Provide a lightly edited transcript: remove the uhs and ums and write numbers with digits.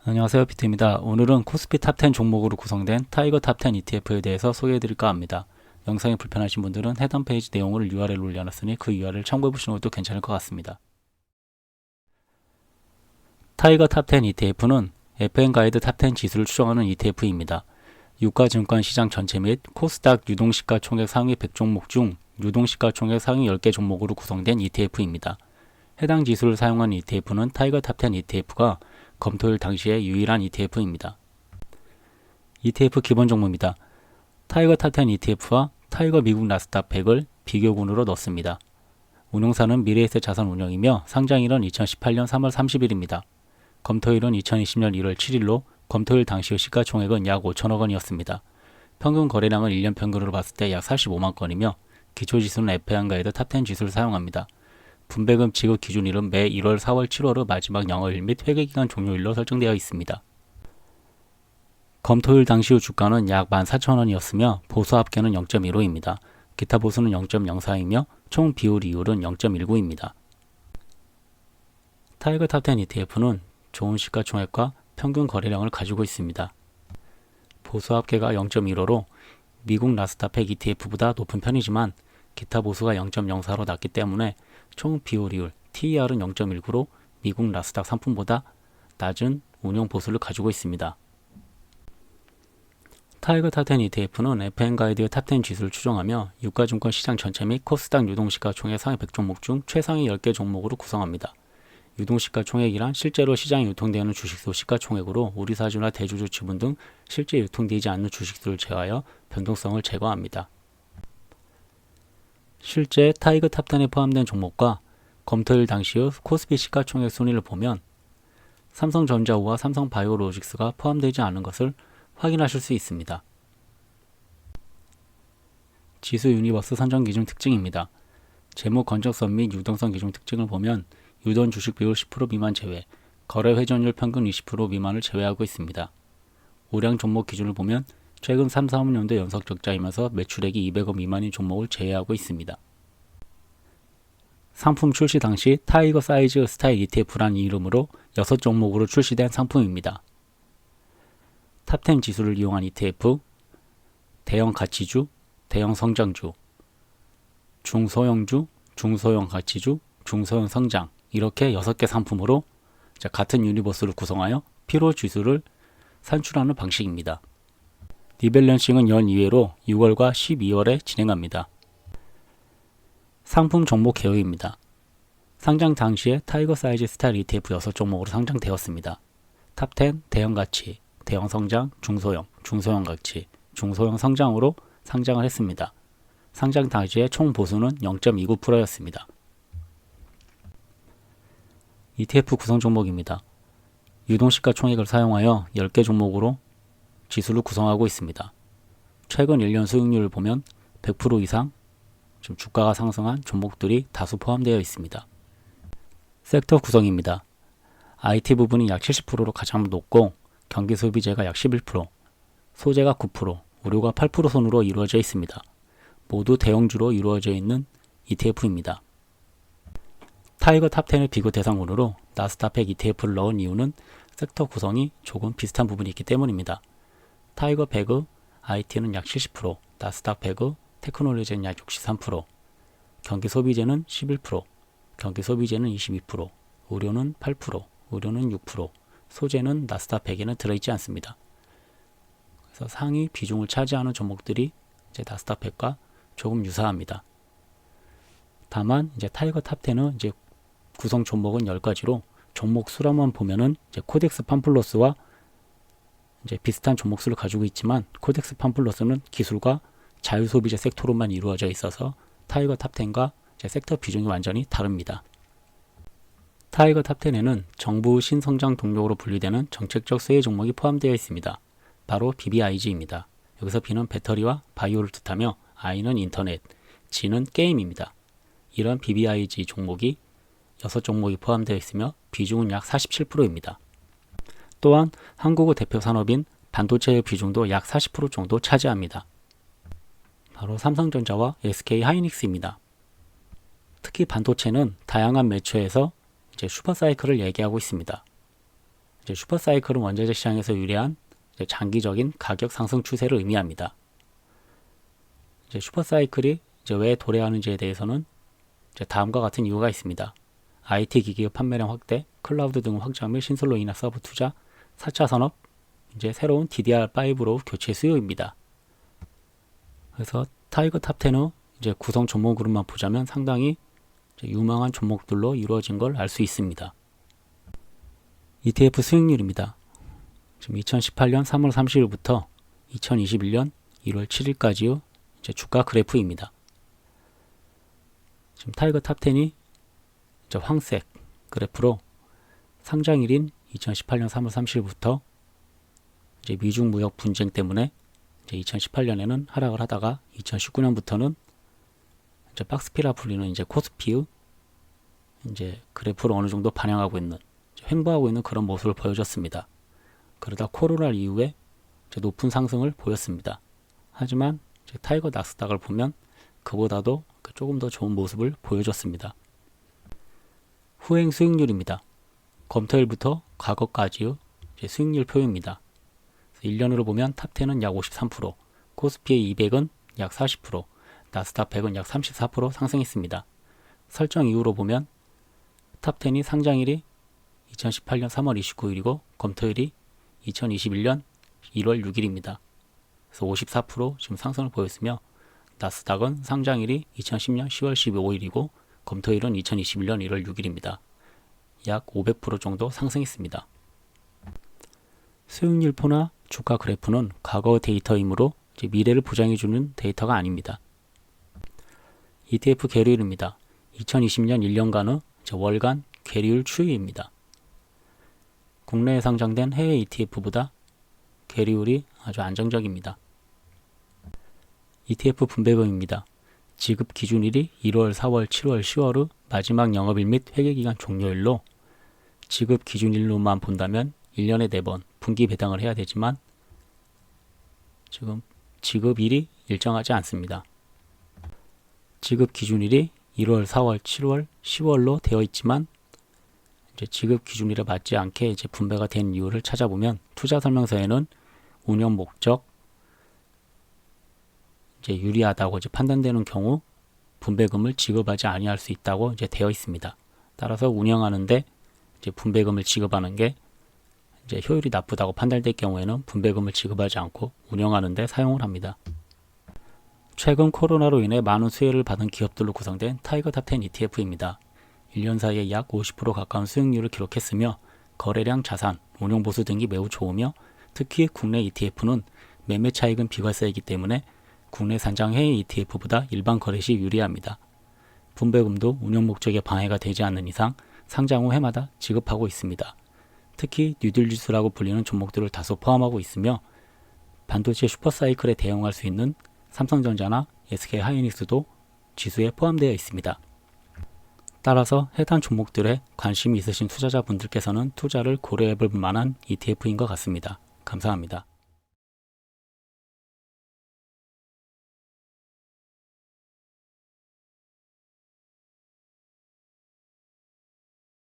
안녕하세요, 비트입니다. 오늘은 코스피 탑10 종목으로 구성된 타이거 탑10 ETF에 대해서 소개해드릴까 합니다. 영상이 불편하신 분들은 해당 페이지 내용을 URL로 올려놨으니 그 URL을 참고해보시는 것도 괜찮을 것 같습니다. 타이거 탑10 ETF는 FN가이드 탑10 지수를 추정하는 ETF입니다. 유가증권 시장 전체 및 코스닥 유동시가총액 상위 100종목 중 유동시가총액 상위 10개 종목으로 구성된 ETF입니다. 해당 지수를 사용한 ETF는 타이거 탑10 ETF가 검토일 당시의 유일한 ETF입니다. ETF 기본 종목입니다. 타이거 탑10 ETF와 타이거 미국 나스닥 100을 비교군으로 넣습니다. 운용사는 미래에셋 자산운용이며 상장일은 2018년 3월 30일입니다. 검토일은 2020년 1월 7일로 검토일 당시의 시가총액은 약 5천억 원이었습니다. 평균 거래량은 1년 평균으로 봤을 때 약 45만 건이며 기초지수는 FN가이드 탑10 지수를 사용합니다. 분배금 지급 기준일은 매 1월, 4월, 7월의 마지막 영업일 및 회계기간 종료일로 설정되어 있습니다. 검토일 당시 후 주가는 약 14,000원이었으며 보수 합계는 0.15입니다. 기타 보수는 0.04이며 총 비율 이율은 0.19입니다. 타이거 탑10 ETF는 좋은 시가총액과 평균 거래량을 가지고 있습니다. 보수 합계가 0.15로 미국 나스닥 100 ETF보다 높은 편이지만 기타 보수가 0.04로 낮기 때문에 총 비율 TER은 0.19로 미국 나스닥 상품보다 낮은 운용 보수를 가지고 있습니다. 타이거 탑10 ETF는 FN가이드의 탑10 지수를 추정하며 유가증권 시장 전체 및 코스닥 유동시가총액 상위 100종목 중 최상위 10개 종목으로 구성합니다. 유동시가총액이란 실제로 시장에 유통되는 주식수 시가총액으로 우리사주나 대주주 지분 등 실제 유통되지 않는 주식수를 제외하여 변동성을 제거합니다. 실제 타이거 탑10에 포함된 종목과 검토일 당시의 코스피 시가총액 순위를 보면 삼성전자우와 삼성바이오로직스가 포함되지 않은 것을 확인하실 수 있습니다. 지수 유니버스 선정 기준 특징입니다. 재무 건전성 및 유동성 기준 특징을 보면 유동 주식 비율 10% 미만 제외, 거래 회전율 평균 20% 미만을 제외하고 있습니다. 우량 종목 기준을 보면 최근 3, 4년도 연속 적자이면서 매출액이 200억 미만인 종목을 제외하고 있습니다. 상품 출시 당시 타이거 사이즈 스타일 ETF란 이름으로 6종목으로 출시된 상품입니다. 탑10 지수를 이용한 ETF, 대형 가치주, 대형 성장주, 중소형주, 중소형 가치주, 중소형 성장 이렇게 6개 상품으로 같은 유니버스를 구성하여 피로 지수를 산출하는 방식입니다. 리밸런싱은 연 2회로 6월과 12월에 진행합니다. 상품 종목 개요입니다. 상장 당시에 타이거 사이즈 스타일 ETF 6종목으로 상장되었습니다. 탑10 대형 가치, 대형 성장, 중소형, 중소형 가치, 중소형 성장으로 상장을 했습니다. 상장 당시의 총 보수는 0.29%였습니다. ETF 구성 종목입니다. 유동시가총액을 사용하여 10개 종목으로 지수를 구성하고 있습니다. 최근 1년 수익률을 보면 100% 이상 지금 주가가 상승한 종목들이 다수 포함되어 있습니다. 섹터 구성입니다. IT 부분이 약 70%로 가장 높고 경기 소비재가 약 11%, 소재가 9%, 의료가 8% 선으로 이루어져 있습니다. 모두 대형주로 이루어져 있는 ETF입니다. 타이거 탑10의 비교 대상군으로 나스닥 100 ETF를 넣은 이유는 섹터 구성이 조금 비슷한 부분이 있기 때문입니다. 타이거 100의 IT는 약 70%, 나스닥 100의 테크놀로지는 약 63%, 경기 소비재는 11%, 경기 소비재는 22%, 의료는 8%, 의료는 6%, 소재는 나스닥 100에는 들어있지 않습니다. 그래서 상위 비중을 차지하는 종목들이 이제 나스닥 100과 조금 유사합니다. 다만 이제 타이거 탑10은 이제 구성 종목은 10가지로 종목 수로만 보면은 이제 코덱스 팜플러스와 이제 비슷한 종목 수를 가지고 있지만 코덱스 팜플러스는 기술과 자유소비재 섹터로만 이루어져 있어서 타이거 탑10과 섹터 비중이 완전히 다릅니다. 타이거 탑10에는 정부 신성장 동력으로 분류되는 정책적 수혜 종목이 포함되어 있습니다. 바로 BBIG입니다. 여기서 B는 배터리와 바이오를 뜻하며 I는 인터넷, G는 게임입니다. 이런 BBIG 종목이 6종목이 포함되어 있으며 비중은 약 47%입니다. 또한 한국의 대표 산업인 반도체의 비중도 약 40% 정도 차지합니다. 바로 삼성전자와 SK하이닉스입니다. 특히 반도체는 다양한 매체에서 이제 슈퍼사이클을 얘기하고 있습니다. 이제 슈퍼사이클은 원자재 시장에서 유리한 이제 장기적인 가격 상승 추세를 의미합니다. 이제 슈퍼사이클이 이제 왜 도래하는지에 대해서는 이제 다음과 같은 이유가 있습니다. IT 기기의 판매량 확대, 클라우드 등 확장 및 신설로 인한 서브 투자, 4차 산업, 이제 새로운 DDR5로 교체 수요입니다. 그래서 타이거 탑10의 이제 구성 종목 그룹만 보자면 상당히 유망한 종목들로 이루어진 걸 알 수 있습니다. ETF 수익률입니다. 지금 2018년 3월 30일부터 2021년 1월 7일까지의 이제 주가 그래프입니다. 지금 타이거 탑10이 이제 황색 그래프로 상장일인 2018년 3월 30일부터 이제 미중 무역 분쟁 때문에 이제 2018년에는 하락을 하다가 2019년부터는 이제 박스피라 불리는 이제 코스피의 이제 그래프를 어느 정도 반영하고 있는, 횡보하고 있는 그런 모습을 보여줬습니다. 그러다 코로나 이후에 이제 높은 상승을 보였습니다. 하지만 이제 타이거 나스닥을 보면 그보다도 조금 더 좋은 모습을 보여줬습니다. 후행 수익률입니다. 검토일부터 과거까지의 이제 수익률 표입니다. 1년으로 보면 탑10은 약 53%, 코스피의 200은 약 40%, 나스닥 100은 약 34% 상승했습니다. 설정 이후로 보면 탑10이 상장일이 2018년 3월 29일이고 검토일이 2021년 1월 6일입니다. 그래서 54% 지금 상승을 보였으며 나스닥은 상장일이 2010년 10월 15일이고 검토일은 2021년 1월 6일입니다. 약 500% 정도 상승했습니다. 수익률표나 주가 그래프는 과거 데이터이므로 미래를 보장해주는 데이터가 아닙니다. ETF 계류율입니다. 2020년 1년간의 월간 계류율 추이입니다. 국내에 상장된 해외 ETF보다 계류율이 아주 안정적입니다. ETF 분배금입니다. 지급 기준일이 1월, 4월, 7월, 10월의 마지막 영업일 및 회계기간 종료일로 지급 기준일로만 본다면 1년에 4번 분기 배당을 해야 되지만 지금 지급일이 일정하지 않습니다. 지급 기준일이 1월, 4월, 7월, 10월로 되어 있지만 이제 지급 기준일에 맞지 않게 이제 분배가 된 이유를 찾아보면 투자 설명서에는 운영 목적 이제 유리하다고 이제 판단되는 경우 분배금을 지급하지 아니할 수 있다고 이제 되어 있습니다. 따라서 운영하는데 이제 분배금을 지급하는 게 이제 효율이 나쁘다고 판단될 경우에는 분배금을 지급하지 않고 운영하는데 사용을 합니다. 최근 코로나로 인해 많은 수혜를 받은 기업들로 구성된 타이거 탑10 ETF입니다. 1년 사이에 약 50% 가까운 수익률을 기록했으며 거래량, 자산, 운용보수 등이 매우 좋으며 특히 국내 ETF는 매매 차익은 비과세이기 때문에 국내 산장 해외 ETF보다 일반 거래 시 유리합니다. 분배금도 운용 목적에 방해가 되지 않는 이상 상장 후 해마다 지급하고 있습니다. 특히 뉴딜 지수라고 불리는 종목들을 다소 포함하고 있으며 반도체 슈퍼사이클에 대응할 수 있는 삼성전자나 SK하이닉스도 지수에 포함되어 있습니다. 따라서 해당 종목들에 관심이 있으신 투자자분들께서는 투자를 고려해 볼 만한 ETF인 것 같습니다. 감사합니다.